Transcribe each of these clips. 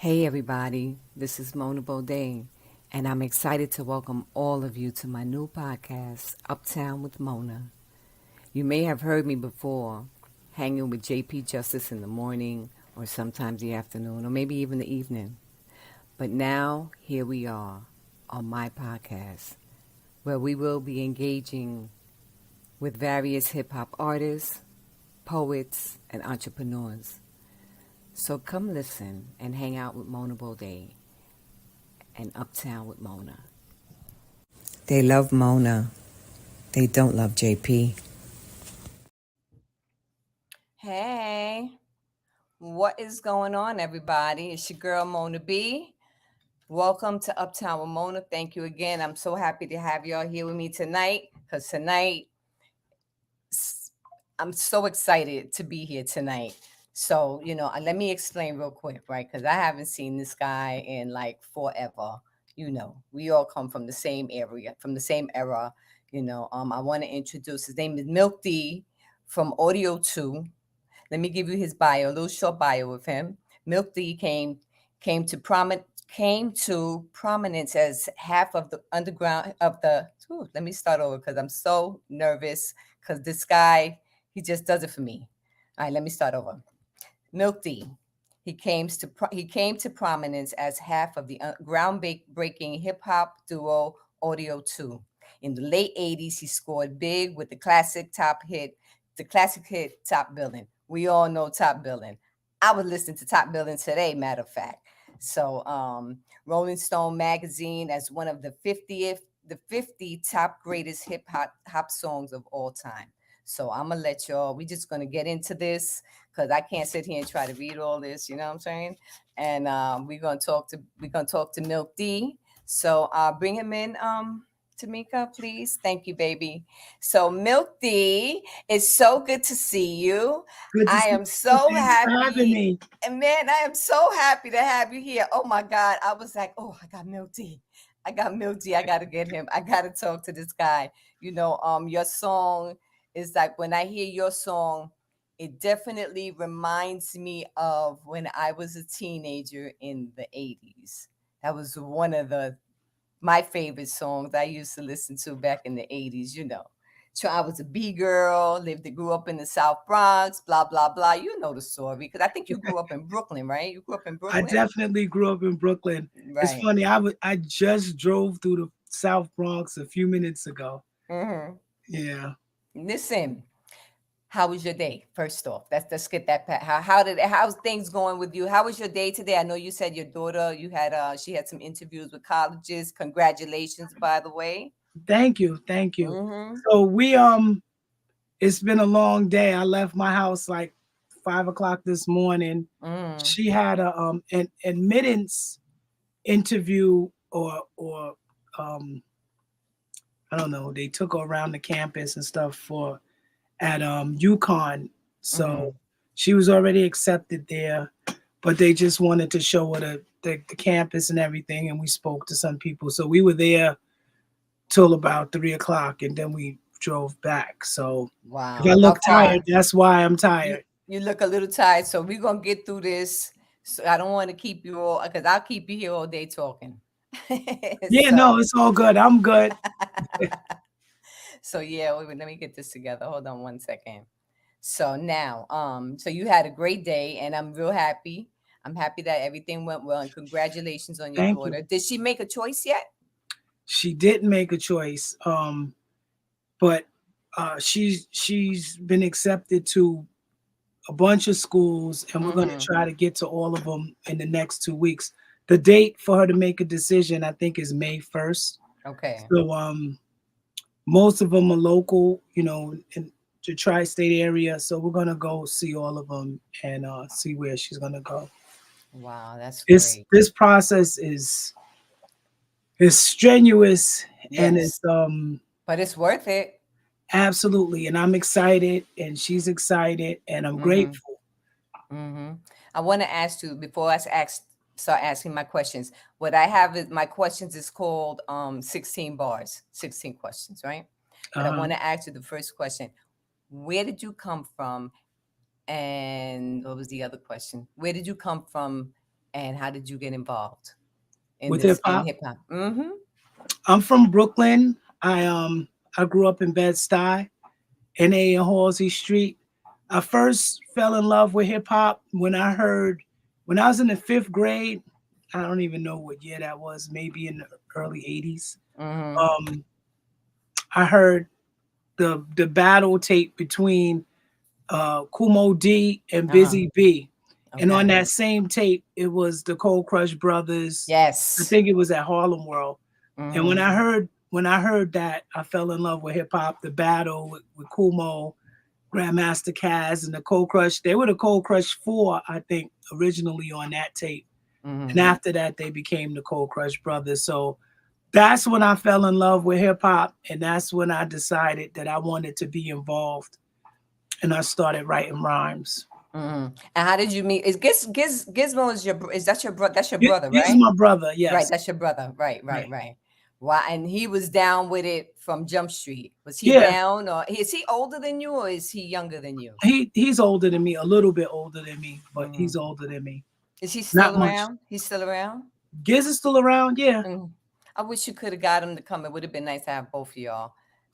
Hey everybody, this is Mona Bodain, and I'm excited to welcome all of you to my new podcast, Uptown with Mona. You may have heard me before, hanging with JP Justice in the morning, or sometimes the afternoon, or maybe even the evening. But now, here we are on my podcast, where we will be engaging with various hip hop artists, poets, and entrepreneurs. So come listen and hang out with Mona Bodain and Uptown with Mona. They love Mona. They don't love JP. Hey, what is going on, everybody? It's your girl, Mona B. Welcome to Uptown with Mona. Thank you again. I'm so happy to have y'all here with me tonight because tonight, I'm so excited to be here tonight. So, let me explain real quick, right? Because I haven't seen this guy in like forever. We all come from the same area, from the same era. I want to introduce his name is Milk D from Audio 2. Let me give you his bio, a little short bio of him. Milk D came to prominence as half of the underground of the. Ooh, let me start over because I'm so nervous because this guy he just does it for me. All right, let me start over. Milk D. He came to prominence as half of the groundbreaking hip hop duo Audio 2. In the late 80s, he scored big with the classic hit Top Billin'. We all know Top Billin'. I was listening to Top Billin' today, matter of fact. So, Rolling Stone magazine as one of the 50 top greatest hop songs of all time. So I'm gonna let y'all. We just gonna get into this because I can't sit here and try to read all this. You know what I'm saying? And we're gonna talk to Milk D. So bring him in, Tamika, please. Thank you, baby. So Milk D, it's so good to see you. Good to I see am you. so Thanks for having happy. me. And man, I am so happy to have you here. Oh my God. I was like, oh, I got Milk D. I got Milk D. I gotta get him. I gotta talk to this guy. Your song is like when I hear your song, it definitely reminds me of when I was a teenager in the 80s. That was one of the my favorite songs I used to listen to back in the 80s. So I was a B girl, grew up in the South Bronx, blah, blah, blah. You know the story because I think you grew up in Brooklyn, right? You grew up in I Brooklyn? definitely grew up in Brooklyn. It's Right. funny. I just drove through the South Bronx a few minutes ago. Hmm. Yeah. Listen, how was your day? First off, let's get that. How's things going with you? How was your day today? I know you said your daughter she had some interviews with colleges. Congratulations, by the way. Thank you. Thank you. Mm-hmm. So it's been a long day. I left my house like 5 o'clock this morning. Mm. She had an admittance interview or um I don't know. They took her around the campus and stuff for at UConn. Mm-hmm. So she was already accepted there, but they just wanted to show her the campus and everything. And we spoke to some people. So we were there till about 3 o'clock and then we drove back. So if I Wow. How look tired, far? that's why I'm You tired. you look a little tired, so we're gonna get through this. So I don't want to keep you all because I'll keep you here all day talking. Yeah, so no, it's all good. I'm good. so yeah, let me get this together. Hold on one second. So now, so you had a great day, and I'm real happy. I'm happy that everything went well, and congratulations on your Thank you. daughter. Did she make a choice yet? She didn't make a choice, but she's been accepted to a bunch of schools, and we're going to Mm-hmm. try to get to all of them in the next 2 weeks. The date for her to make a decision, I think, is May 1st. Okay. So most of them are local, in the tri-state area. So we're going to go see all of them and see where she's going to go. Wow, that's This great. this process is strenuous and Yes, it's but it's worth it. absolutely, and I'm excited and she's excited and I'm Mm-hmm. grateful. Mm-hmm. I want to ask you before start asking my questions. What I have is my questions is called 16 bars, 16 questions, right? But I Uh, want to ask you the first question. Where did you come from? And what was the other question? Where did you come from? and how did you get involved in with hip this in hop. hip hop? Mm-hmm. I'm from Brooklyn. I grew up in Bed-Stuy, NA and Halsey Street. I first fell in love with hip hop when I was in the fifth grade. I don't even know what year that was, maybe in the early 80s. Mm-hmm. Um, I heard the battle tape between Kumo D and Uh-huh. Busy B. And on Okay. that same tape, it was the Cold Crush Brothers. I Yes. think it was at Harlem World. And Mm-hmm. when I heard that, I fell in love with hip hop. The battle with Kumo, Grandmaster Caz, and the Cold Crush. They were the Cold Crush Four, I think, originally on that tape. And Mm-hmm. after that, they became the Cold Crush Brothers. So that's when I fell in love with hip hop, and that's when I decided that I wanted to be involved, and I started writing rhymes. Mm-hmm. And how did you meet? Gizmo is is that your brother? That's your brother, He's right? my brother, Right, yes. that's your brother. Right, Right. right, right. Wow, and he was down with it from Jump Street. Was he Yeah, down, or is he older than you, or is he younger than you? he's older than me, a little bit older than me, but Hmm. he's older than me. Is he Not still much. around? He's still around. Giz is still around, yeah. Mm. I wish you could have got him to come. It would have been nice to have both of y'all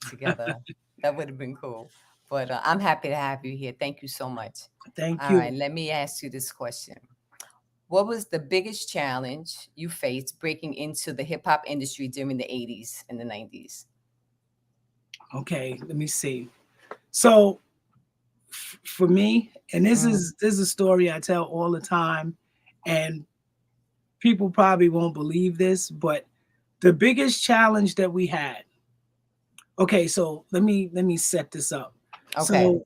together. That would have been cool. But I'm happy to have you here. Thank you so much. Thank All right, you. let me ask you this question. What was the biggest challenge you faced breaking into the hip hop industry during the 80s and the 90s? Okay, let me see. So for me, and this is a story I tell all the time, and people probably won't believe this, but the biggest challenge that we had. Okay, so let me set this up. Okay. So,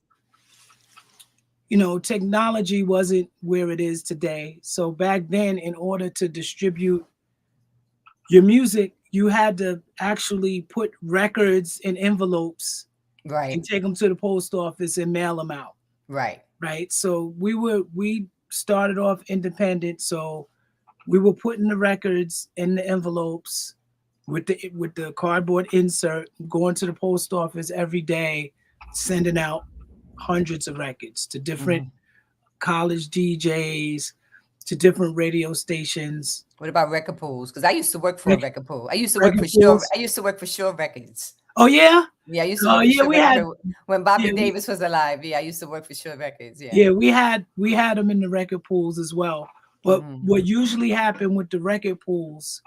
technology wasn't where it is today. So back then, in order to distribute your music, you had to actually put records in envelopes Right. and take them to the post office and mail them out, Right. right? So we started off independent, so we were putting the records in the envelopes with the cardboard insert, going to the post office every day, sending out hundreds of records to different Mhm. college DJs, to different radio stations. What about record pools? Because I used to work for a Rec- record pool. I used to work for Record Sure. pools. I used to work for Sure Records. Oh yeah, Yeah, I used to oh work for yeah. Sure We Records had when Bobby yeah Davis was alive. Yeah, I used to work for Sure Records. Yeah. yeah we had them in the record pools as well. But Hmm. what usually happened with the record pools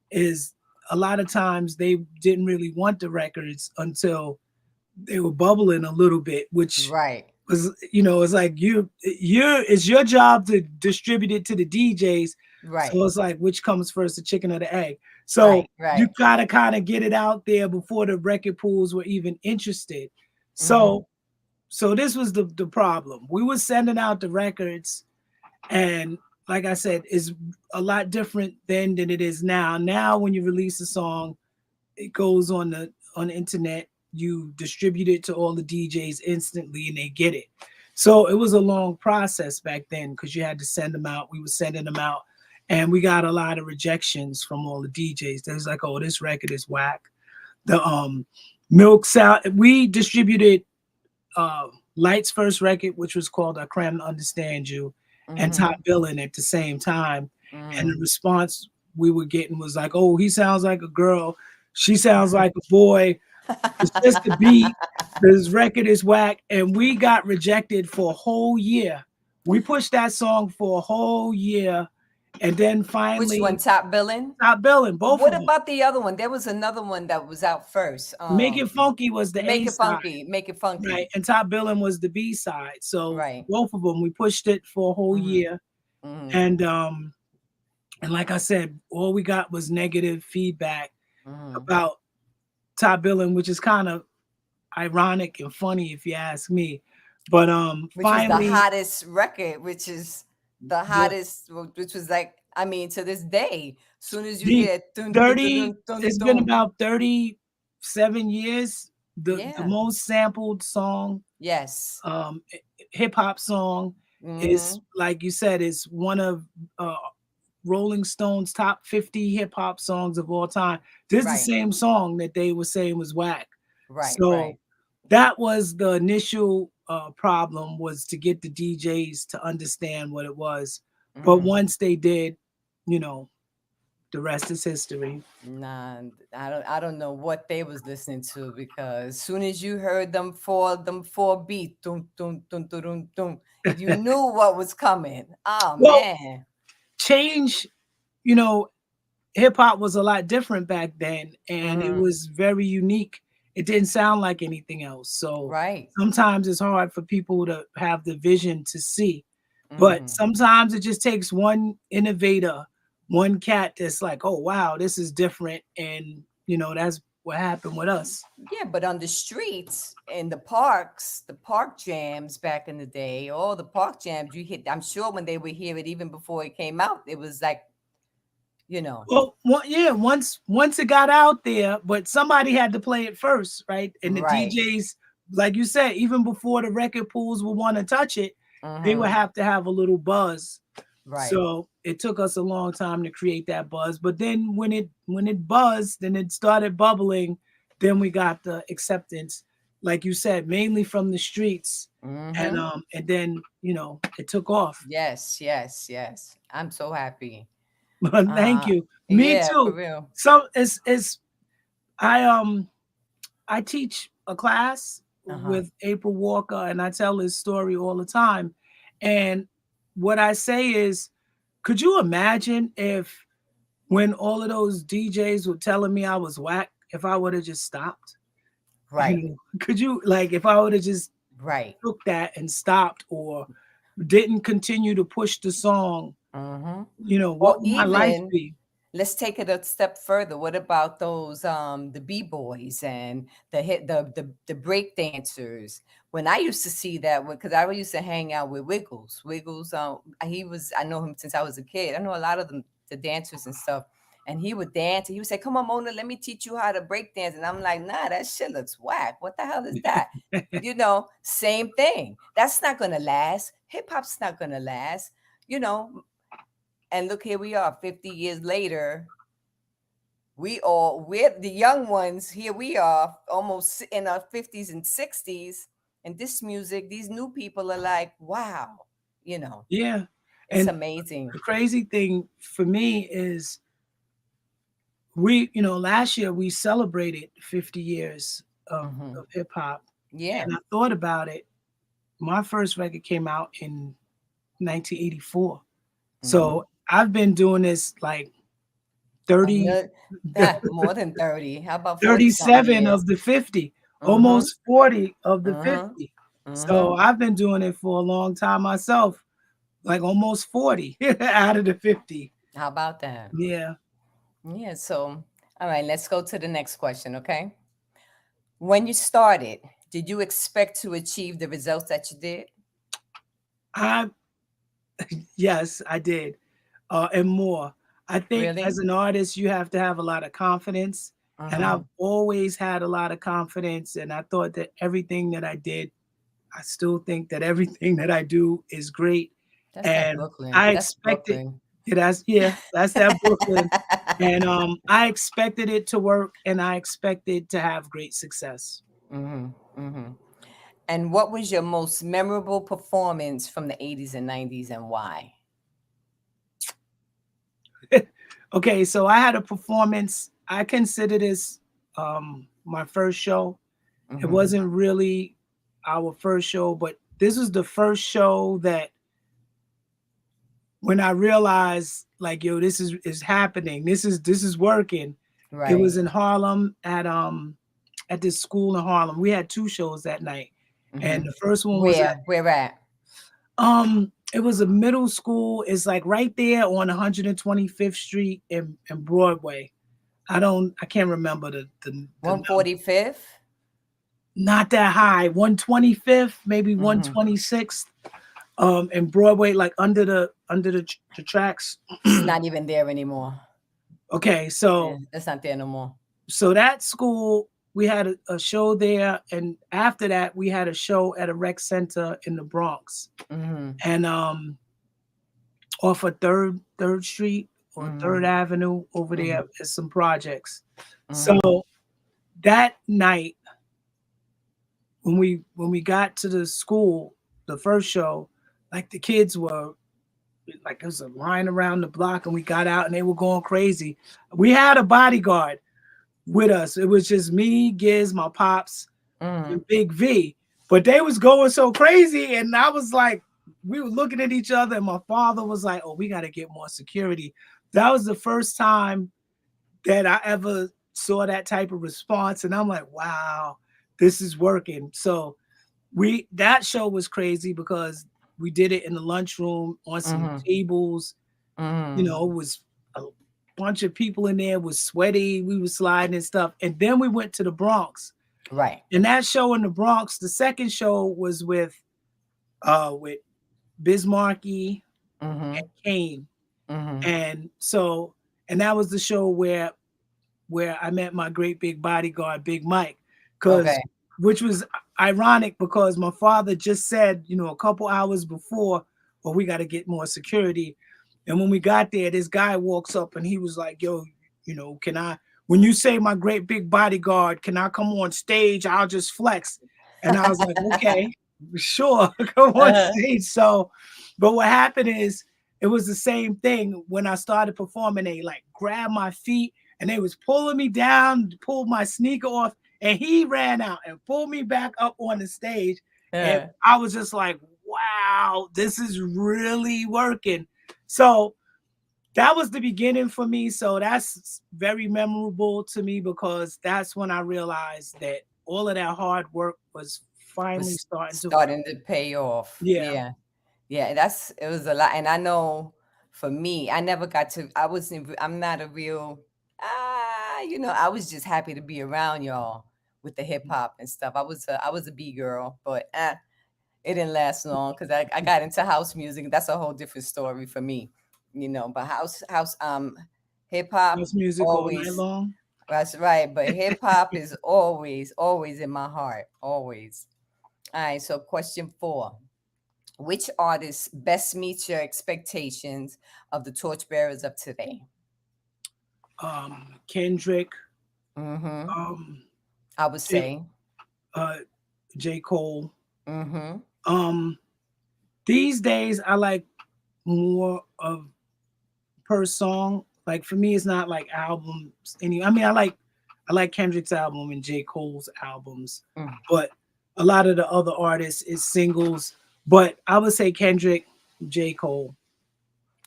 is a lot of times they didn't really want the records until they were bubbling a little bit, which Right. was, it's like it's your job to distribute it to the DJs. Right. So it's like, which comes first, the chicken or the egg? So Right. you Right. gotta kind of get it out there before the record pools were even interested. Hmm. So this was the problem. We were sending out the records, and like I said, is a lot different then than it is now. Now when you release a song, it goes on the internet. You distribute it to all the DJs instantly, and they get it. So it was a long process back then because you had to send them out. We were sending them out, and we got a lot of rejections from all the DJs. They was like, "Oh, this record is whack." The Milk Sound. We distributed uh, Light's first record, which was called "I Cram to Understand You," and Top Hmm. Billing at the same time. And the Hmm. response we were getting was like, "Oh, he sounds like a girl. She sounds like a boy. It's just the beat. This record is whack." And we got rejected for a whole year. We pushed that song for a whole year, and then Which one? finally Top billing? Top Billing, both What of them. about the other one? There was another one that was out first. Make It Funky was the Make A it side. funky. Make it Right, funky. and Top Billing was the B side. So Right. both of them, we pushed it for a whole Hmm. year, Hmm. and like I said, all we got was negative feedback Hmm. about Top Billing, which is kind of ironic and funny if you ask me. But Which was the finally, hottest record, which is the the hottest, which was like, I mean, to this day, soon as you the hear dun dun dun 30, dun dun it's been dun, about 37 years. The yeah, most sampled song, yes, um, hip hop song, is, mm-hmm, like you said, is one of uh, Rolling Stones top 50 hip hop songs of all time. This is the right, same song that they were saying was whack. right, So right, that was the initial problem, was to get the DJs to understand what it was. But Mm-hmm. once they did, you know, the rest is history. Nah, I don't know what they was listening to because as soon as you heard them four beat, dum dum dum dum dum dum, you knew what was coming. Oh Well, man. change, you know, hip hop was a lot different back then and it Mm-hmm. was very unique. It didn't sound like anything else. So Right. sometimes it's hard for people to have the vision to see. But Mm-hmm. sometimes it just takes one innovator, one cat that's like, oh wow, this is different. And you know, that's what happened with us. Yeah, but on the streets, in the parks, the park jams back in the day, all the park jams you hit, I'm sure when they would hear it, even before it came out, it was like, you know, Well, yeah, once it got out there, but somebody had to play it first, right? And the right. DJs, like you said, even before the record pools would want to touch it, they would Mm-hmm. have to have a little buzz. Right. So it took us a long time to create that buzz. But then when it buzzed and it started bubbling, then we got the acceptance, like you said, mainly from the streets. Mm-hmm. And then, you know, it took off. Yes, yes, yes. I'm so happy. Thank you. Me Yeah, for too. real. So it's I I teach a class Uh-huh. with April Walker and I tell his story all the time. And what I say is, could you imagine if when all of those DJs were telling me I was whack, if I would have just stopped? You Right. know, could you like if I would have just Right. took that and stopped or didn't continue to push the song, Mm-hmm. you know, Or what would my life even be? let's take it a step further. What about those the b-boys and the break dancers? When I used to see that, because I used to hang out with Wiggles, I know him since I was a kid. I know a lot of them, the dancers and stuff. And he would dance and he would say, "Come on, Mona, let me teach you how to break dance." And I'm like, "Nah, that shit looks whack. What the hell is that?" Same thing. That's not gonna last. Hip hop's not gonna last. you know and look, here we are 50 years later. We're the young ones. Here we are almost in our 50s and 60s. And this music, these new people are like, wow, you know, Yeah. it's And amazing. the crazy thing for me is last year we celebrated 50 years Hmm. of hip hop. Yeah. And I thought about it. My first record came out in 1984. Hmm. So I've been doing this like 30, More than 30. How about 40 something 37 years? of the 50, Mm-hmm. almost 40 of the Mm-hmm. 50. Mm-hmm. So I've been doing it for a long time myself, like almost 40 out of the 50. How about that? Yeah. Yeah. So, all right, let's go to the next question. Okay. When you started, did you expect to achieve the results that you did? I yes, I did. And more. I think Really? as an artist, you have to have a lot of confidence. And Mm-hmm. I've always had a lot of confidence. And I thought that everything that I did, I still think that everything that I do is great. That's that And Brooklyn. I That's expected, Brooklyn. that's that Brooklyn. And I expected it to work and I expected to have great success. Mm-hmm. Mm-hmm. And what was your most memorable performance from the 80s and 90s and why? Okay, so I had a performance. I consider this my first show. It Mm-hmm. wasn't really our first show, but this was the first show that when I realized like, yo, this is happening. This is working. It was Right. in Harlem at this school in Harlem. We had two shows that night. And Mm-hmm. the first one was Where? Where at? it was a middle school. It's like right there on 125th Street in Broadway. I can't remember the number. 145th? Not that high. 125th, maybe Mm-hmm. 126th. And Broadway, like under the tracks. It's not even there anymore. Okay, Yeah, so that's not there no more. that school we had a show there, and after that we had a show at a rec center in the Bronx, Mm-hmm. and off of Third Street or Mm-hmm. Third Avenue over there Mm-hmm. at some projects. So Mm-hmm. that night when we got to the school, the first show, like the kids were like it was a line around the block, and we got out and they were going crazy. We had a bodyguard with us. It was just me, Giz, my pops, and Mm. Big V. But they was going so crazy, and I was like, we were looking at each other, and my father was like, "Oh, we got to get more security." That was the first time that I ever saw that type of response, and I'm like, "Wow, this is working." So we that show was crazy because we did it in the lunchroom on some Mhm. tables. Mhm. It was a bunch of people in there, was sweaty. We were sliding and stuff, and then we went to the Bronx. Right. And that show in the Bronx, the second show was with Bismarcky and Mhm. Kane. Mhm. And so and that was the show where I met my great big bodyguard, Big Mike, because Okay. which was ironic because my father just said, a couple hours before, well, we got to get more security. And when we got there, this guy walks up and he was like, yo, can I, when you say my great big bodyguard, can I come on stage? I'll just flex. And I was like, okay, sure, come on Uh-huh. stage. So, but what happened is it was the same thing when I started performing. They like grabbed my feet and they was pulling me down, pulled my sneaker off, and he ran out and pulled me back up on the stage. And Yeah. I was just like, wow, this is really working. So that was the beginning for me. So that's very memorable to me because that's when I realized that all of that hard work was finally Was starting to, starting to pay off. yeah. Yeah. Yeah, it was a lot. And I know for me, I never got to, I'm not a real, I was just happy to be around y'all with the hip hop and stuff. I was a B girl, but it didn't last long because I got into house music. That's a whole different story for me. But hip hop House music all night always, long. that's right. But hip hop is always, always in my heart, always. All right, so question 4. Which artist best meets your expectations of the torchbearers of today? Kendrick, Mm-hmm. um, I would J, say. uh, J. Cole. Mm-hmm. Um, these days, I like more of per song. Like for me, it's not like albums. I mean, I like Kendrick's album and J. Cole's albums, Mm. but a lot of the other artists is singles. But I would say Kendrick, J. Cole.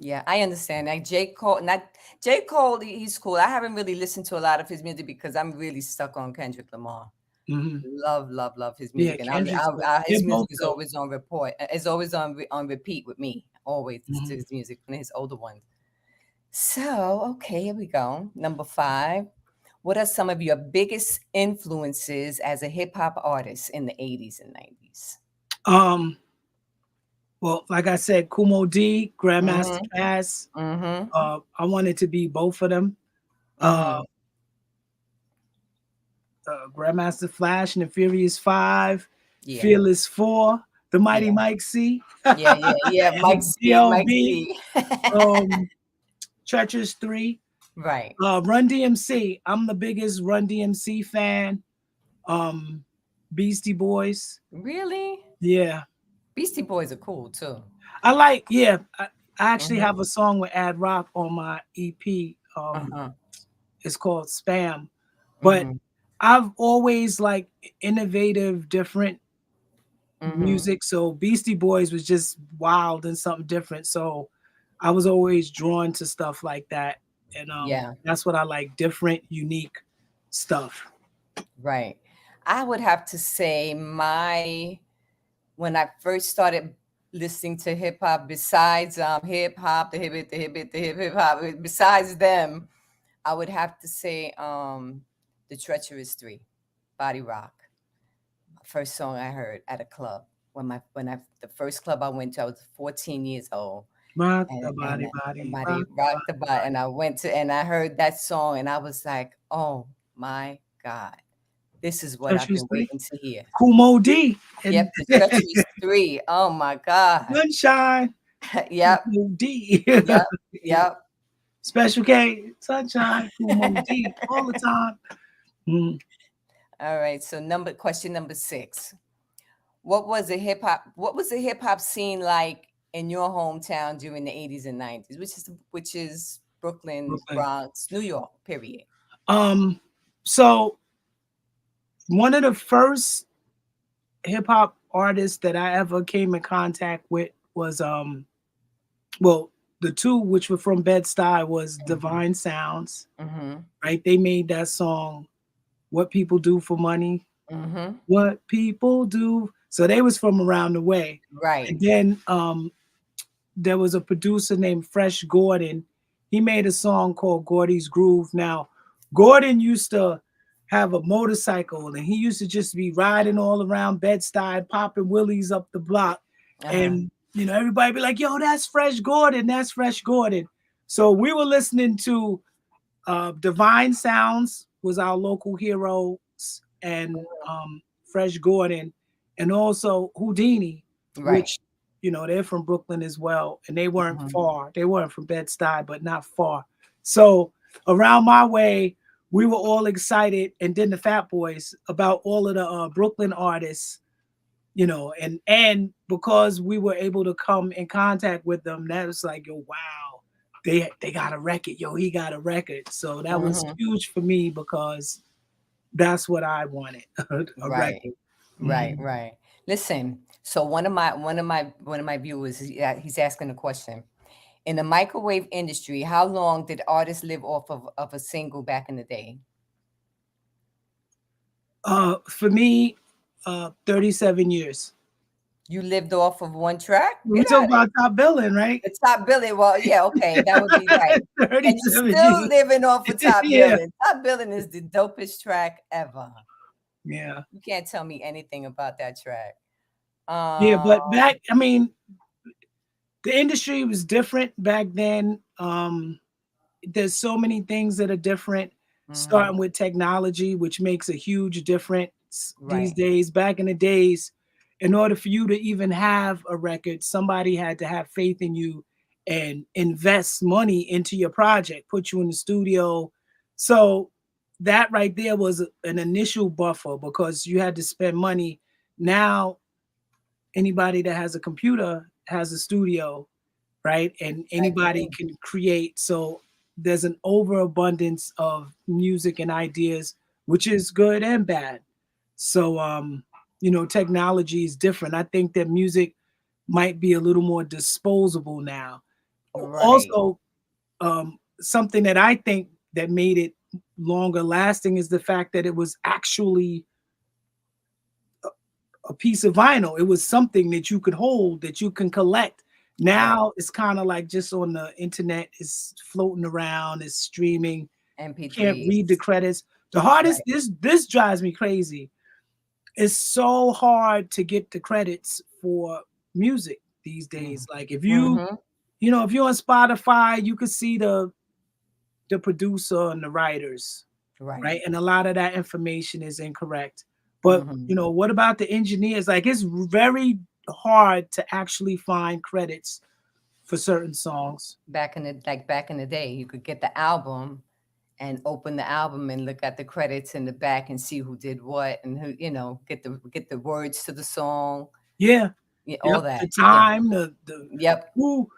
Yeah, I understand. Like J. Cole, not J. Cole, he's cool. I haven't really listened to a lot of his music because I'm really stuck on Kendrick Lamar. Hmm. Love, love, love his Yeah, music, and Kendrick's dope. They're his music both is dope. always on report. It's always on repeat with me. Always Mhm. his music, and his older ones. So, okay, here we go. Number 5. What are some of your biggest influences as a hip hop artist in the 80s and 90s? Um, well, like I said, Kumo D, Grandmaster Mhm. Pass. Mhm. I wanted to be both of them. Uh, Mhm. Grandmaster Flash and the Furious Five, Yeah. Fearless Four, the Mighty Yeah. Mike C, Yeah, yeah, yeah. Mike C, Mike DLB, C. um, Treacherous Three, Right. Run DMC. I'm the biggest Run DMC fan. Um, Beastie Boys. Really? Yeah, Beastie Boys are cool too. yeah. I actually Mhm. have a song with Ad Rock on my EP. Uh-huh. It's called Spam. But Mhm. I've always like innovative, different Mhm. music. So Beastie Boys was just wild and something different. So I was always drawn to stuff like that. And Yeah. that's what I like, different, unique stuff. Right. I would have to say my when I first started listening to hip hop, besides hip hop, the hip hop, besides them, I would have to say the Treacherous Three, Body Rock. First song I heard at a club when I the first club I went to, I was 14 years old, Rock the and body, body, somebody rock the rocked the body, bot, and body. I went to and I heard that song, and I was like, oh my god, this is what I've Treacherous been Three, waiting to hear. Kumo D, and Yep, the Treacherous Three. Oh my god. Sunshine, Yep, Kumo D. yep, Yeah. yep. Special K, Sunshine, Kumo D, all the time. Mm. All right. So question number 6. What was the hip hop scene like in your hometown during the 80s and 90s, which is Brooklyn, Brooklyn. Bronx, New York, period. Um, so one of the first hip hop artists that I ever came in contact with was well, the two which were from Bed-Stuy was Mhm. Divine Sounds, Mhm. right? They made that song What People Do for Money. Mhm. What people do. So they was from around the way. Right. And then there was a producer named Fresh Gordon. He made a song called Gordy's Groove. Now, Gordon used to have a motorcycle and he used to just be riding all around Bed-Stuy, popping willies up the block. Uh-huh. And, everybody be like, yo, that's Fresh Gordon. That's Fresh Gordon. So we were listening to Divine Sounds was our local heroes, and Fresh Gordon, and also Houdini, Right. which they're from Brooklyn as well, and they weren't Mhm. far. They weren't from Bed-Stuy, but not far. So around my way, we were all excited, and then the Fat Boys about all of the Brooklyn artists, and because we were able to come in contact with them, that was like, yo, wow, they got a record, yo, he got a record. So that was Mhm. huge for me because that's what I wanted, a Right. record. Right. Mhm. Right. Listen. So one of my viewers, he's asking a question. In the microwave industry, how long did artists live off of a single back in the day? For me, 37 years. You lived off of one track? We Get talk out of about top billing, right? the top billing. Well, yeah, okay, that would be right. And you 37 still years. living off of top Yeah, billing. Top billing is the dopest track ever. yeah, You can't tell me anything about that track. yeah. Um, But back, I mean, the industry was different back then. There's so many things that are different, mhm, starting with technology, which makes a huge difference these right, days. Back in the days, in order for you to even have a record, somebody had to have faith in you and invest money into your project, put you in the studio. So that right there was an initial buffer because you had to spend money. Now, anybody that has a computer has a studio, right? And I anybody agree. can create. So there's an overabundance of music and ideas, which is good and bad. So technology is different. I think that music might be a little more disposable now. Right, Also, something that I think that made it longer lasting is the fact that it was actually a piece of vinyl. It was something that you could hold, that you can collect. right. Now it's kind of like just on the internet, it's floating around, it's streaming. You can't read the MP3s. credits. The hardest, Right. this drives me crazy. It's so hard to get the credits for music these days. Like if you, Mm-hmm. if you're on Spotify, you can see the producer and the writers, Right. right? And a lot of that information is incorrect. But Mm-hmm. what about the engineers? Like it's very hard to actually find credits for certain songs. Back in the day, you could get the album and open the album and look at the credits in the back and see who did what and who, get the words to the song, Yeah. yeah, all Yep. that. The Yeah. time, the Yep. who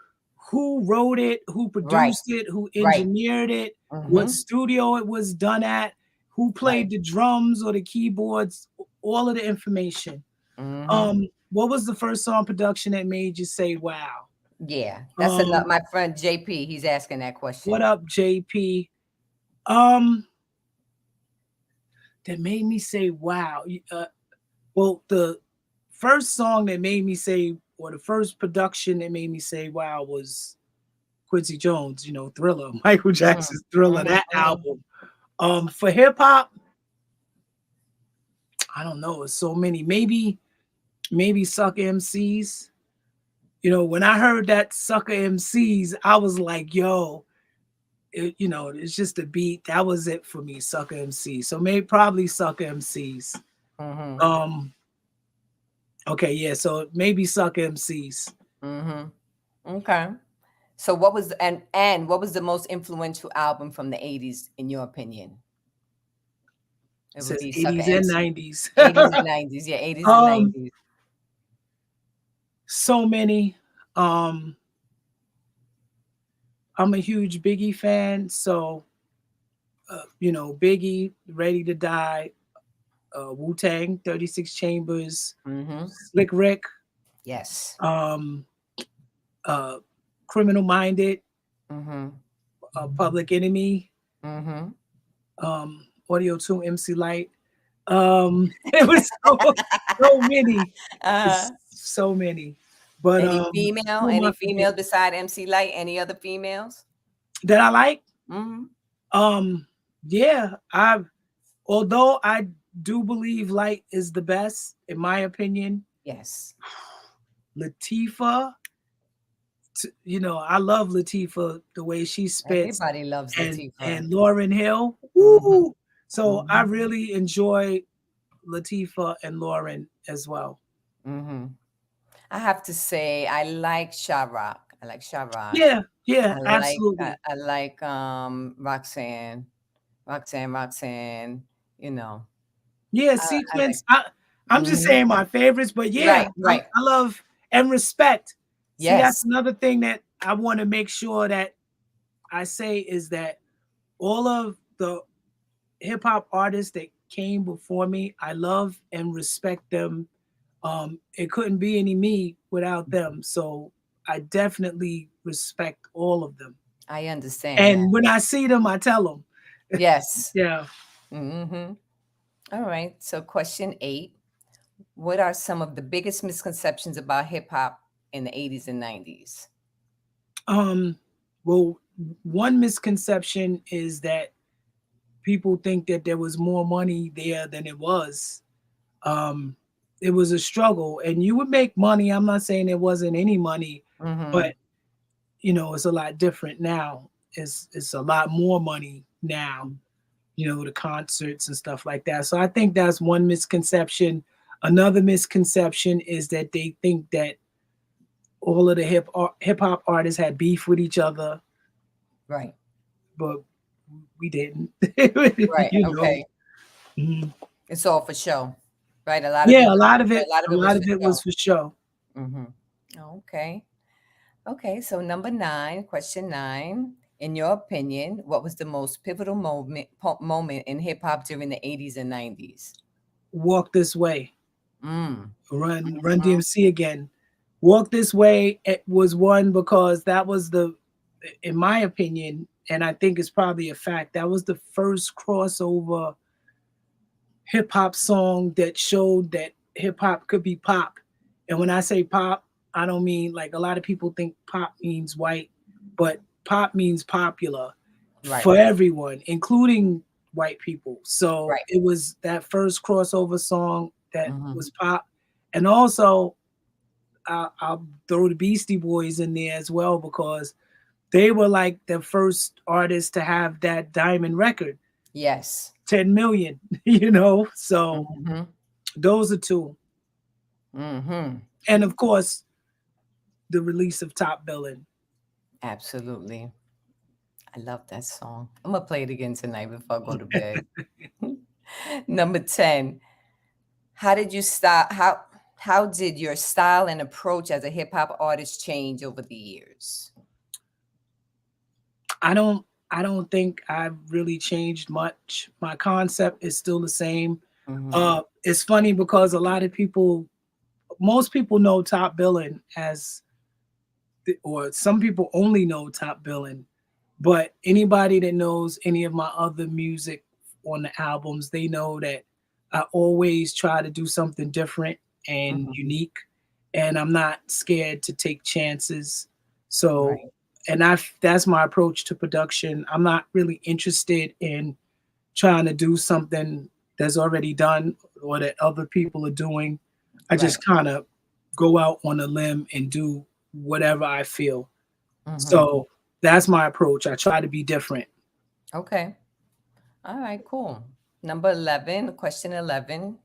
wrote it, who Right. produced it, who Right. engineered it, what Mm-hmm. studio it was done at, who Right. played the drums or the keyboards, all of the information. Mm-hmm. What was the first song production that made you say wow? Yeah. That's Um, enough. My friend JP, he's asking that what question. up, JP? Um, that made me say wow. Well, the first song that made me say, or the first production that made me say wow was Quincy Jones, Thriller, Michael Mm-hmm. Jackson's Thriller, Mm-hmm. that Mm-hmm. album. For hip hop, I don't know, it's so many. Maybe Sucker MCs. When I heard that Sucker MCs, I was like, yo, it's just a beat. That was it for me, Sucker MCs. So maybe probably Sucker MCs. Mm-hmm. Um, okay, yeah, so maybe Sucker MCs. Mm-hmm. Okay. So what was the most influential album from the 80s in your opinion? It It would says be Sucker 80s and MC. 90s. 80s and 90s. Yeah, 80s and um, 90s. so many. Um, I'm a huge Biggie fan, so Biggie, Ready to Die, Wu Tang, 36 Chambers, Mm-hmm. Slick Rick, Yes. um, uh, Criminal Minded, Mm-hmm. Public Enemy, Mm-hmm. Audio 2, MC Light. It was so many. Uh-huh. It's so many. But Any female? who am I Any forgetting females beside MC Light? Any other females? that I like? Mm-hmm. Um, yeah, although I do believe Light is the best, in my opinion, Yes. Latifah, I love Latifah, the way she spits, Everybody loves Latifah. and Lauryn Hill. Mm-hmm. Woo! So I Mm-hmm. really enjoy Latifah and Lauren as well. Mm-hmm. I have to say, I like Sharrock. I like Sharrock. Yeah, yeah, I like I, absolutely. I like Roxanne. Roxanne. You know. Yeah, I like Sequence. I'm just hmm saying my favorites, but yeah, right, right. I love and respect. See, that's Yes. another thing that I want to make sure that I say is that all of the hip hop artists that came before me, I love and respect them. It couldn't be any me without them. So I definitely respect all of them. I understand that. And when I see them, I tell them. Yes. Yeah. Mm-hmm. All right. So question 8. What are some of the biggest misconceptions about hip hop in the 80s and 90s? Um, well, one misconception is that people think that there was more money there than it was. Um, it was a struggle, and you would make money. I'm not saying there wasn't any money, Mm-hmm. but it's a lot different now. It's a lot more money now. The concerts and stuff like that. So I think that's one misconception. Another misconception is that they think that all of the hip hop artists had beef with each other, Right. but we didn't. Right. you know. Okay. Mhm. It's all for show. Right. A lot of Yeah, it was a lot a of it was lot for of it show. was for show. Mm-hmm. Okay. Okay. So number 9, question 9. In your opinion, what was the most pivotal moment in hip hop during the 80s and 90s? Walk This Way, Mm. Run DMC again. Walk This Way, it was one because that was in my opinion, and I think it's probably a fact, that was the first crossover hip hop song that showed that hip hop could be pop. And when I say pop, I don't mean like a lot of people think pop means white, but pop means popular Right. for everyone, including white people. So Right. it was that first crossover song that Mm-hmm. was pop. And also, I'll throw the Beastie Boys in there as well because they were like the first artists to have that diamond record, Yes. 10 million, So Mm-hmm. those are two. Mm-hmm. And of course, the release of Top Billing. Absolutely. I love that song. I'm gonna play it again tonight before I go to bed. Number 10. How did you start how did your style and approach as a hip hop artist change over the years? I don't I don't think I've really changed much. My concept is still the same. Mm-hmm. It's funny because most people know Top Billing or some people only know Top Billing, but anybody that knows any of my other music on the albums, they know that I always try to do something different and Mm-hmm. unique, and I'm not scared to take chances. So, Right. and that's my approach to production. I'm not really interested in trying to do something that's already done or that other people are doing. I Right. just kind of go out on a limb and do whatever I feel. Mm-hmm. So that's my approach. I try to be different. Okay. All right, cool. Number 11, question 11.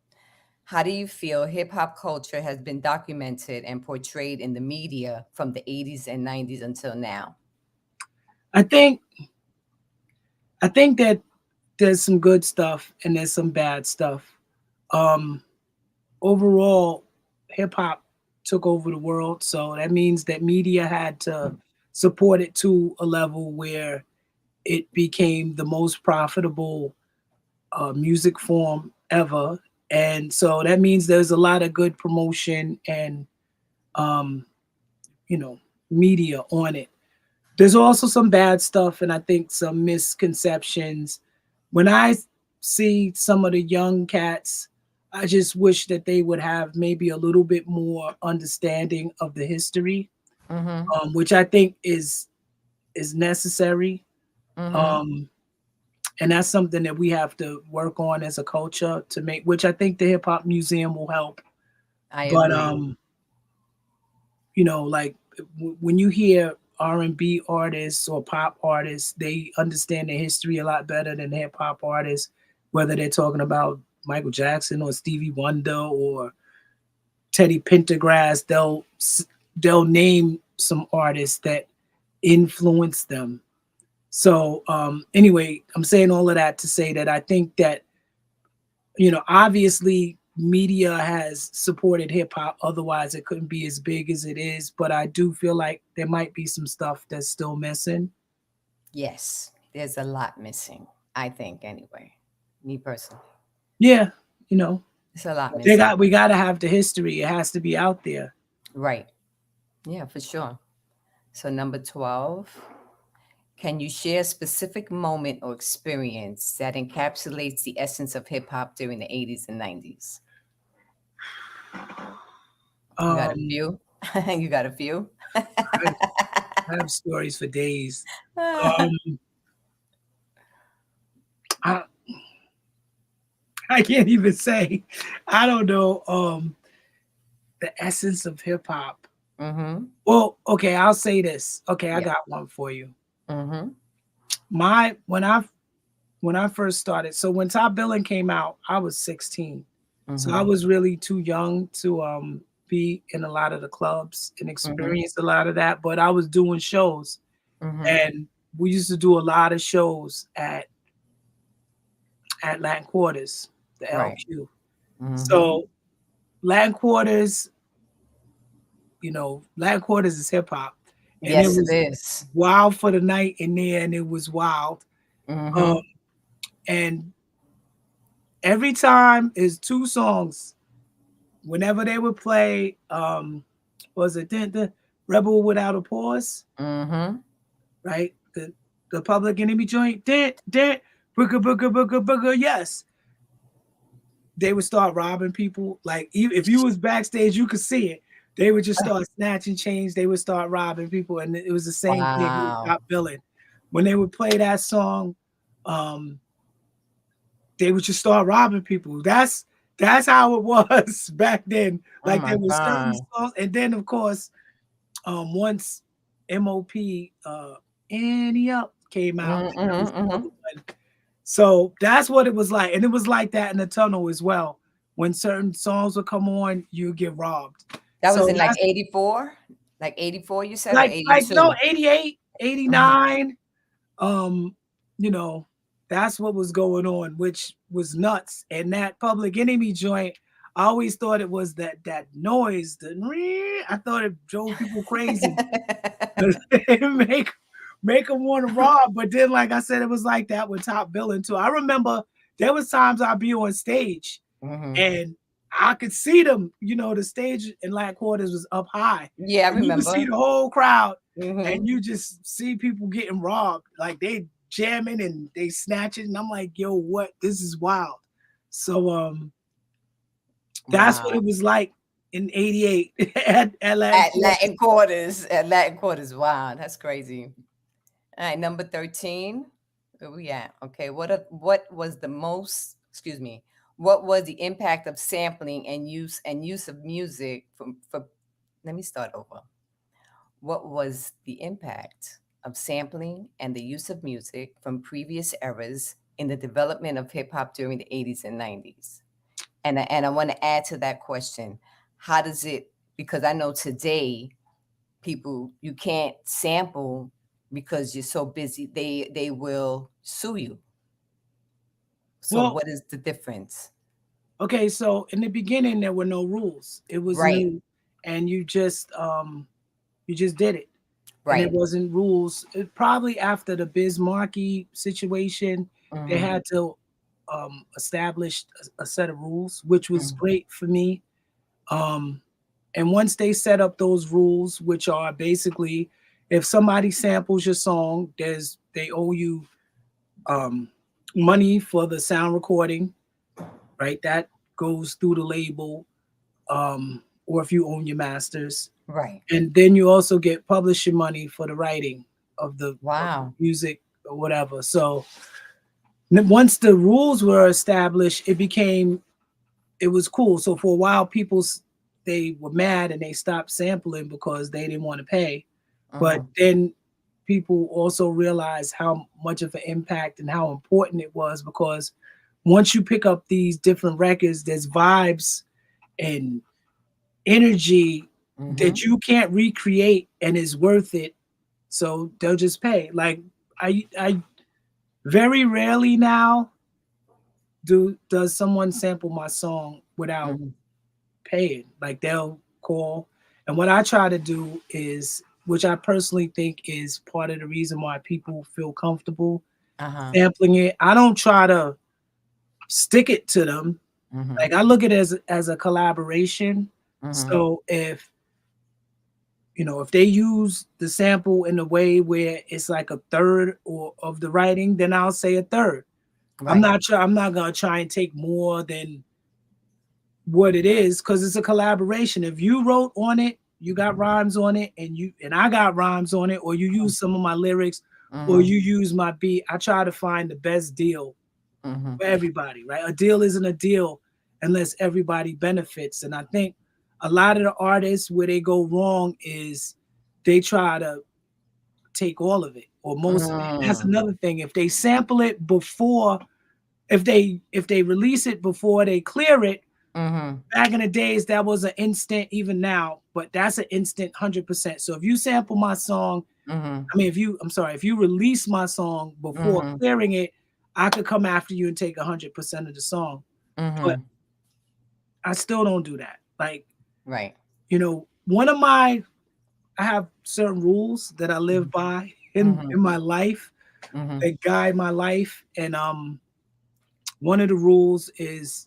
How do you feel hip hop culture has been documented and portrayed in the media from the 80s and 90s until now? I think I think that there's some good stuff and there's some bad stuff. Um, Overall, hip hop took over the world. So that means that media had to support it to a level where it became the most profitable music form ever. And so that means there's a lot of good promotion and, um, you know, media on it. There's also some bad stuff and I think some misconceptions. When I see some of the young cats, I just wish that they would have maybe a little bit more understanding of the history, Mm-hmm. which I think is necessary. Mm-hmm. Um, and that's something that we have to work on as a culture to make, which I think the hip hop museum will help. I But agree. like when you hear R&B artists or pop artists, they understand the history a lot better than hip hop artists, whether they're talking about Michael Jackson or Stevie Wonder or Teddy Pendergrass. They'll name some artists that influenced them. So anyway, I'm saying all of that to say that I think that obviously media has supported hip hop. Otherwise, it couldn't be as big as it is. But I do feel like there might be some stuff that's still missing. Yes, there's a lot missing, I think, anyway. Me personally. Yeah, you know, It's a lot they missing. got we got to have the history. It has to be out there. Right. Yeah, for sure. So, number 12, can you share a specific moment or experience that encapsulates the essence of hip hop during the 80s and 90s? You got a Um, few? You got a few? I, I have stories for days. Um, I I can't even say. I don't know. The essence of hip hop. Mm-hmm. Well, okay, I'll say this. Okay, I Yeah. got one for you. Mm-hmm. My when I first started, so when Top Billing came out, I was 16. So I Mm-hmm. was really too young to be in a lot of the clubs and Mm-hmm. experience a lot of that. But I was doing shows Mm-hmm. and we used to do a lot of shows at Latin Quarters, the Right. LQ. Mm-hmm. So Latin Quarters, Latin Quarters is hip hop. And it Yes, it was is. wild for the night in there and it was wild. Um, Mm-hmm. and every time is two songs. Whenever they would play, was it the Rebel Without a Pause, Mm-hmm. right? The Public Enemy joint, booga booga booga booga. Yes, they would start robbing people. Like if you was backstage, you could see it. They would just start snatching chains. They would start robbing people, and it was the same thing with Wow. Top Billing. When they would play that song, um, they would just start robbing people. That's how it was back then. Oh Like my there were certain God. songs, and then of course, once MOP Annie Up came out, Mm-hmm. that was Mm-hmm. another one. So that's what it was like, and it was like that in the tunnel as well. When certain songs would come on, you get robbed. That was So in like that's 84? Like 84, you said, or like no 82? 88, Mm-hmm. 89. Um, you know, that's what was going on, which was nuts. And that Public Enemy joint, I always thought it was that noise. I thought it drove people crazy. make make them want to rob. But then, like I said, it was like that with Top Billing too. I remember there was times I'd be on stage Mm-hmm. and I could see them. The stage in Latin Quarters was up high, Yeah, I and you could see remember. the whole crowd, Mm-hmm. and you just see people getting robbed, like they jamming and they snatching. And I'm like, yo, what? This is wild. So that's what Wow. it was like in '88 at Latin At Quarters. Latin quarters. At Latin quarters. Wow, that's crazy. All right, number 13. Where we at? Okay, what was the most, excuse me, what was the impact of sampling and use of music for let me start over. What was the impact of sampling and the use of music from previous eras in the development of hip hop during the 80s and 90s? And I want to add to that question, how does it, because I know today people, you can't sample because you're so busy, they will sue you. So Well, what is the difference? okay, so in the beginning there were no rules. It was Right. new. and you just did it. And it Right. wasn't rules. Probably after the Biz Markie situation, they Mm-hmm. had to establish a set of rules, which was Mm-hmm. great for me. Um, and once they set up those rules, which are basically, if somebody samples your song, they owe you um, money for the sound recording, right? That goes through the label, or if you own your masters, Right. and then you also get publishing money for the writing of the Wow. music or whatever. So once the rules were established, it was cool. So for a while, they were mad and they stopped sampling because they didn't want to pay. But Mm-hmm. then people also realized how much of an impact and how important it was, because once you pick up these different records, there's vibes and energy Mm-hmm. that you can't recreate and is worth it. So they'll just pay. Like I very rarely now does someone sample my song without Mm-hmm. paying. Like they'll call. And what I try to do is, which I personally think is part of the reason why people feel comfortable Uh-huh. sampling it. I don't try to stick it to them. Mm-hmm. Like I look at it as a collaboration. Mm-hmm. So if they use the sample in a way where it's like a third or of the writing, then I'll say a third. Right. I'm not gonna try and take more than what it is, because it's a collaboration. If you wrote on it, you got rhymes on it, and I got rhymes on it, or you use some of my lyrics, or Mm-hmm. you use my beat, I try to find the best deal Mm-hmm. for everybody, right? A deal isn't a deal unless everybody benefits. And I think a lot of the artists, where they go wrong is they try to take all of it or most of it. And that's Mm. another thing. If they sample it before, if they release it before they clear it, Mm-hmm. back in the days that was an instant, even now, but that's an instant 100%. So if you sample my song, Mm-hmm. if you release my song before Mm-hmm. clearing it, I could come after you and take 100% of the song. But Mm-hmm. I still don't do that. Like, Right. one of my I have certain rules that I live by Mm-hmm. in my life Mm-hmm. that guide my life. And one of the rules is,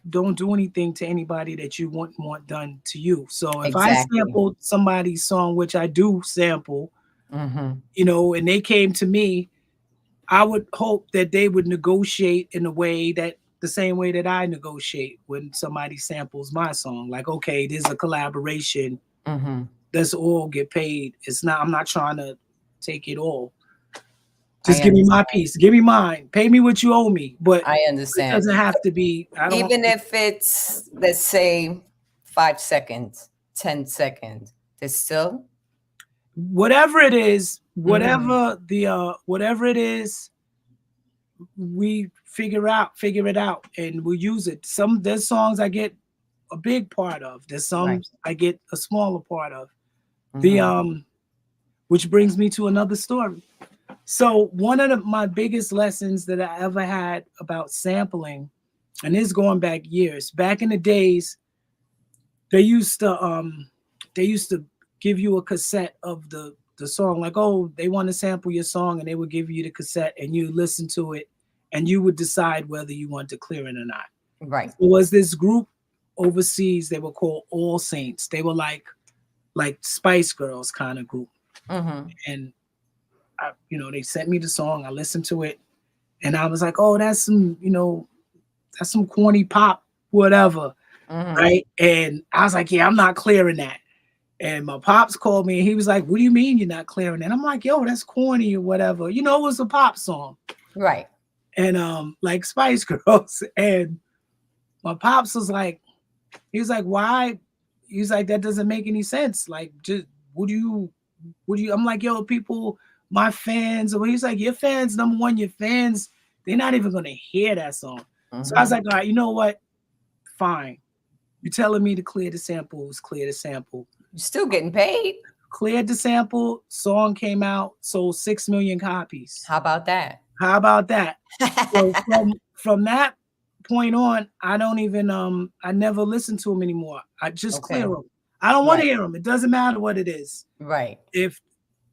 don't do anything to anybody that you wouldn't want done to you. So if I Exactly. sampled somebody's song, which I do sample, Mm-hmm. and they came to me, I would hope that they would negotiate in a way that the same way that I negotiate when somebody samples my song. Like, okay, there's a collaboration. Mm-hmm. Let's all get paid. I'm not trying to take it all. I Just give me my understand. piece. Give me mine. Pay me what you owe me. But I it understand. doesn't have to be. I don't. Even if it's, let's say, 5 seconds, 10 seconds, there's still. Whatever it is, Mm-hmm. whatever it is, we figure it out, and we use it. There's songs I get a big part of. There's some Right. I get a smaller part of. The Mm-hmm. Which brings me to another story. So one of my biggest lessons that I ever had about sampling, and this going back years, back in the days, they used to um they used to give you a cassette of the song, like, oh, they want to sample your song, and they would give you the cassette and you listen to it and you would decide whether you want to clear it or not. Right. There was this group overseas, they were called All Saints. They were like Spice Girls kind of group. Mm-hmm. And they sent me the song, I listened to it, and I was like, oh, that's some corny pop, whatever, Mm-hmm. right? And I was like, yeah, I'm not clearing that. And my pops called me and he was like, what do you mean you're not clearing that? I'm like, yo, that's corny or whatever. It was a pop song. Right. And like Spice Girls. And my pops he was like, why? He was like, that doesn't make any sense. Like, just would you I'm like, yo, people, my fans, or he's like, your fans, number one, your fans, they're not even gonna hear that song. So I was Mm-hmm. like, all right, you know what? Fine. You're telling me to clear the samples, clear the sample. You're still getting paid. Cleared the sample, song came out, sold 6 million copies. How about that? How about that? So from that point on, I don't even I never listen to them anymore. I just clear Okay. them. I don't want to Right. hear them. It doesn't matter what it is. Right. If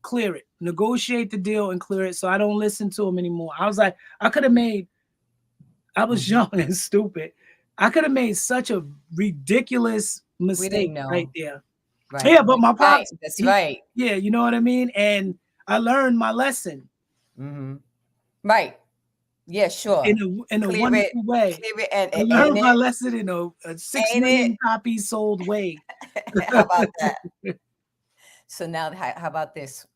clear it, negotiate the deal and clear it, so I don't listen to them anymore. I was like, I could have made. I was Mhm. young and stupid. I could have made such a ridiculous We didn't mistake right know. there. Right. Yeah, but But my you're right. pops, That's he, right. yeah, you know what I mean. And I learned my lesson Hmm. Right. Yeah, sure. in a Clear it, wonderful way. clear it, I and ain't learned my it? lesson in a six Ain't it? million copies sold way. How about that? So now, how about this?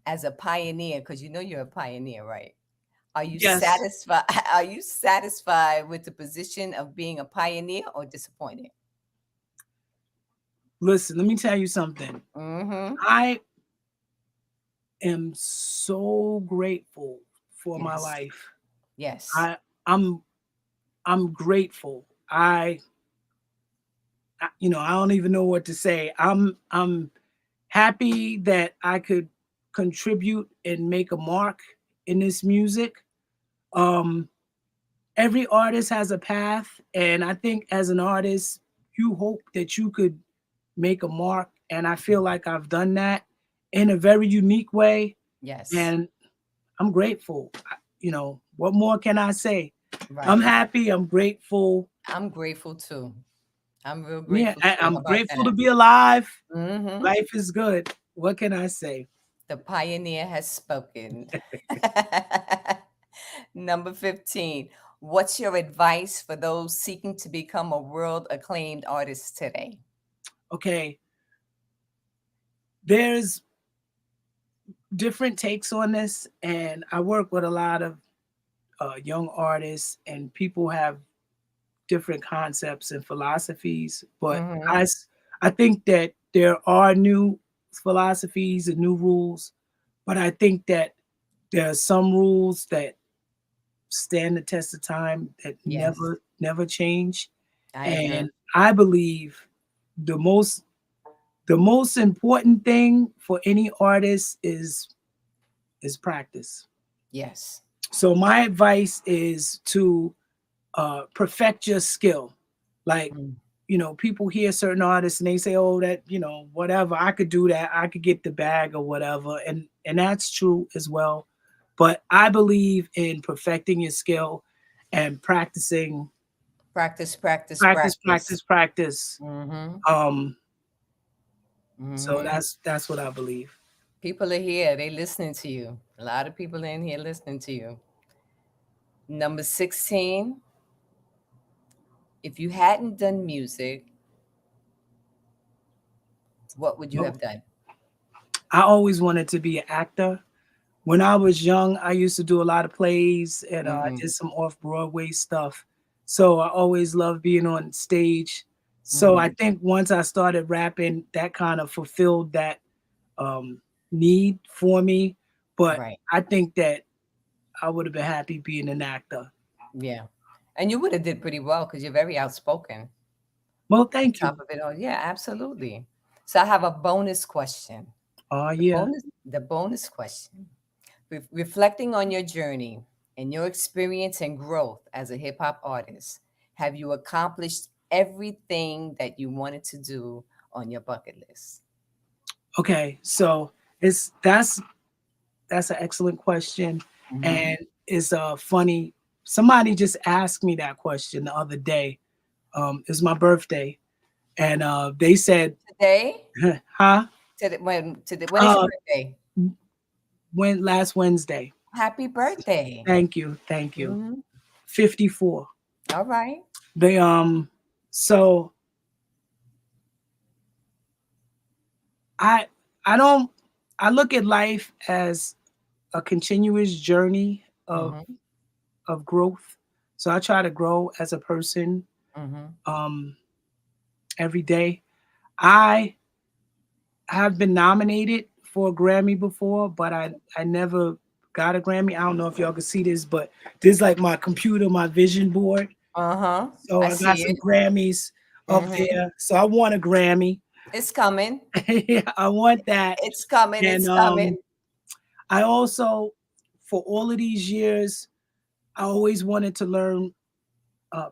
As a pioneer, because you know you're a pioneer, right? Are you Yes. satisfied? Are you satisfied with the position of being a pioneer or disappointed? Listen, let me tell you something. Mm-hmm. I am so grateful for my Yes. life. Yes. I I'm I'm grateful. I don't even know what to say. I'm happy that I could contribute and make a mark in this music. Um, every artist has a path, and I think as an artist, you hope that you could make a mark, and I feel like I've done that in a very unique way, Yes. and I'm grateful. What more can I say? I'm Right. happy. I'm grateful. I'm grateful too. I'm real Yeah, grateful too. I'm How about grateful to that? be alive. Mm-hmm. Life is good. What can I say? The pioneer has spoken. Number 15. What's your advice for those seeking to become a world acclaimed artist today? Okay, there's different takes on this, and I work with a lot of young artists, and people have different concepts and philosophies. But Mm-hmm. I think that there are new philosophies and new rules, but I think that there are some rules that stand the test of time that Yes, never change. I And agree. I believe the most the most important thing for any artist is practice. Yes. So my advice is to perfect your skill. Like, Mm. people hear certain artists and they say, "Oh, that whatever, I could do that. I could get the bag or whatever," and that's true as well. But I believe in perfecting your skill and practicing, Practice, practice, practice, practice. practice, practice. Mm-hmm. Um, so Mm-hmm. that's what I believe. People are here. They listening to you. A lot of people in here listening to you. Number 16. If you hadn't done music, what would you Well, have done? I always wanted to be an actor. When I was young, I used to do a lot of plays and I Mm-hmm. did some off Broadway stuff. So I always loved being on stage. So I Mm-hmm. think once I started rapping, that kind of fulfilled that um, need for me. But Right. I think that I would have been happy being an actor. Yeah. And you would have did pretty well because you're very outspoken. Well, On thank top you. of it all. Yeah, absolutely. So I have a bonus question. Oh, The yeah. bonus question. Reflecting on your journey and your experience and growth as a hip hop artist, have you accomplished everything that you wanted to do on your bucket list? Okay. So it's that's an excellent question. Hmm. And it's funny. Somebody just asked me that question the other day. It's my birthday, and they said, Today? "Huh? When is your Uh, birthday? when last Wednesday?" Happy birthday. Thank you, thank you. Hmm. 54. All right. They So I I don't I look at life as a continuous journey Hmm. of growth. So I try to grow as a person Hmm. um every day. I have been nominated for a Grammy before, but I never got a Grammy. I don't know if y'all can see this, but this is like my computer, my vision board. Uh-huh. So I I got see some it. Grammys up Hmm. there. So I want a Grammy. It's coming. Yeah, I want that. It's coming. And It's coming. I also, for all of these years, I always wanted to learn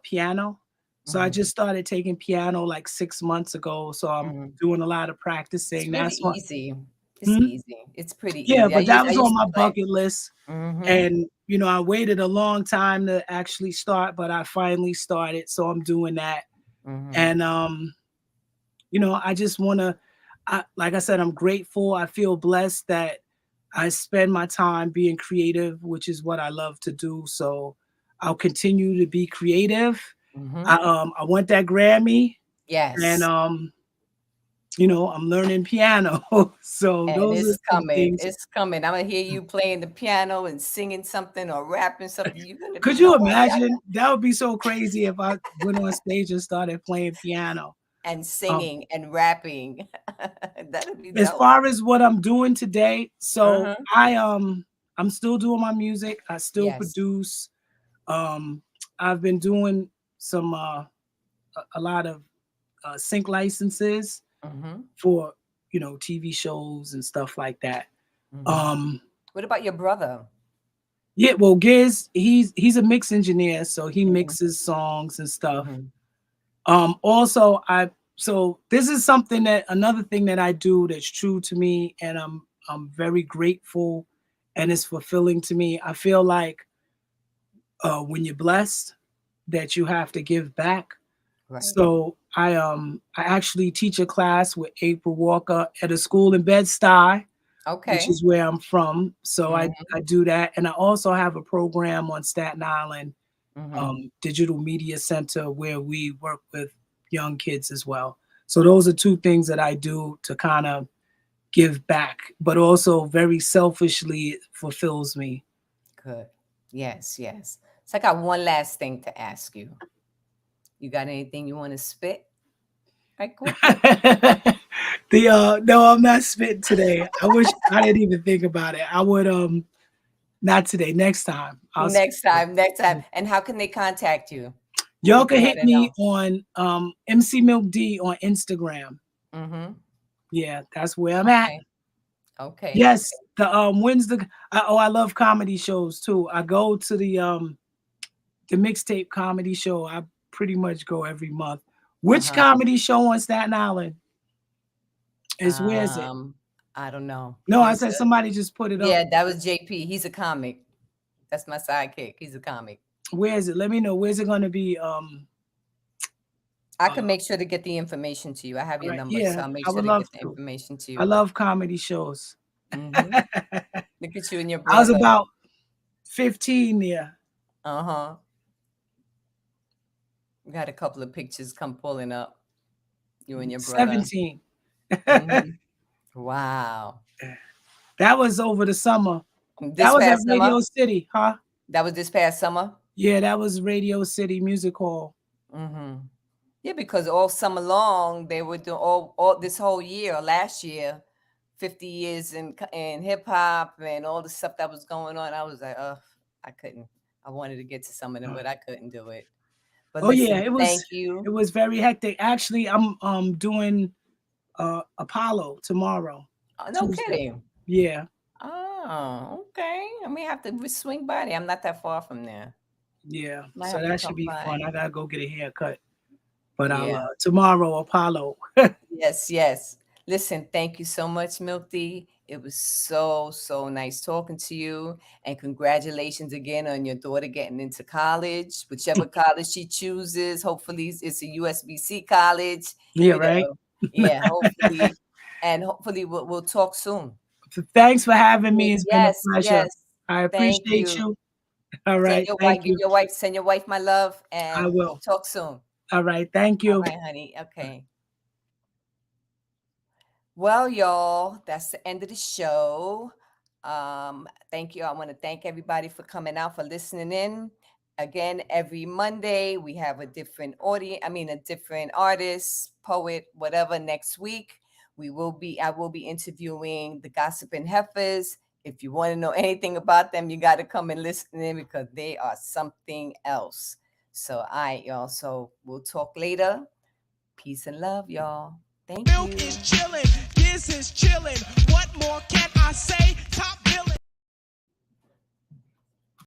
piano. So I just started taking piano like 6 months ago. So I'm Mhm. doing a lot of It's practicing. really That's what. easy. It's Hmm? easy. It's pretty Yeah, easy. but that I was on used to my play. bucket list. Mhm. And I waited a long time to actually start, but I finally started. So I'm doing that. Mhm. And I just wanna like I said, I'm grateful. I feel blessed that I spend my time being creative, which is what I love to do. So I'll continue to be creative. Mhm. I want that Grammy, and Yes. I'm learning piano. So And those are it's some coming. things. It's coming. I'm gonna hear you playing the piano and singing something or rapping something. You're gonna be Could like, you oh my imagine? God. That would be so crazy if I went on stage and started playing piano. And Um, singing and rapping. That'd be as dope. far as what I'm doing today, so Uh-huh. I'm still doing my music. I still Yes. produce. Um, I've been doing some a lot of sync licenses Mhm. for TV shows and stuff like that. Mhm. Um, What about your brother? yeah, well, Giz, he's a mix engineer, so he Mhm. mixes songs and stuff. Mhm. Also, so this is something that another thing that I do that's true to me, and I'm very grateful, and it's fulfilling to me. I feel like when you're blessed, that you have to give back. Right. So I actually teach a class with April Walker at a school in Bed-Stuy, which Okay. is where I'm from. So I Mhm. do that, and I also have a program on Staten Island, Mhm. Digital Media Center, where we work with young kids as well. So those are two things that I do to kind of give back, but also very selfishly it fulfills me. Good. Yes, yes. So I got one last thing to ask you. You got anything you want to spit right quick? The no, I'm not spitting today. I wish I didn't even think about it. I would not today, next time. I'll spit. Next time, next time. And how can they contact you? Y'all People can want hit to know. me on MC Milk D on Instagram. Mm-hmm. Yeah, that's where I'm at. Okay. Okay. Yes, Okay. the when's the I love comedy shows too. I go to the mixtape comedy show. I pretty much go every month. Which Uh-huh. comedy show on Staten Island is where is it? Um, I don't know. No, I He's said somebody just put it up. yeah, that was JP. He's a comic. That's my sidekick. He's a comic. Where is it? Let me know. Where's it gonna be? I can Uh make sure to get the information to you. I have all your right. number, so Yeah, I'll make I sure would to love get the to. information to I you. love comedy shows. Mm-hmm. I Look at you and your was brother. about 15 there. Uh-huh. We got a couple of pictures come pulling up. You and your brother. 17. Mm-hmm. Wow. That was over the summer. That This was at past summer? Radio City, huh? That was this past summer? Yeah, that was Radio City Music Hall. Mm-hmm. Yeah, because all summer long they were doing all this whole year, last year, 50 years in hip hop and all the stuff that was going on. I was like, oh, I couldn't. I wanted to get to some of them, but I couldn't do it. But Oh yeah, listen, thank it you. was very hectic. Actually, I'm doing Apollo tomorrow, Oh, no Tuesday. kidding. Yeah, Oh, okay. I may have to swing by there. I'm not that far from there. yeah. Might So have to that should come be by. fun. I gotta go get a haircut. But I'll Yeah. tomorrow Apollo. Yes, yes. Listen, thank you so much, Milty. It was so nice talking to you. And congratulations again on your daughter getting into college, whichever college she chooses. Hopefully, it's a USBC college, Yeah, right. Yeah, hopefully. And hopefully, we'll talk soon. So thanks for having me. It's been a Yes, pleasure. yes. I Thank appreciate you. you. All right. Thank you. Send your wife my love, I and we'll will. talk soon. All right. Thank All you. right, honey. Okay. Well, y'all, that's the end of the show. Thank you. I want to thank everybody for coming out, for listening in. Again, every Monday we have a different audience, I mean a different artist, poet, whatever. Next week, I will be interviewing the Gossiping Heifers. If you want to know anything about them, you got to come and listen in because they are something else. So I also will talk later. Peace and love, y'all. Thank Milk is you. chillin', Giz is chillin'. What more can I say?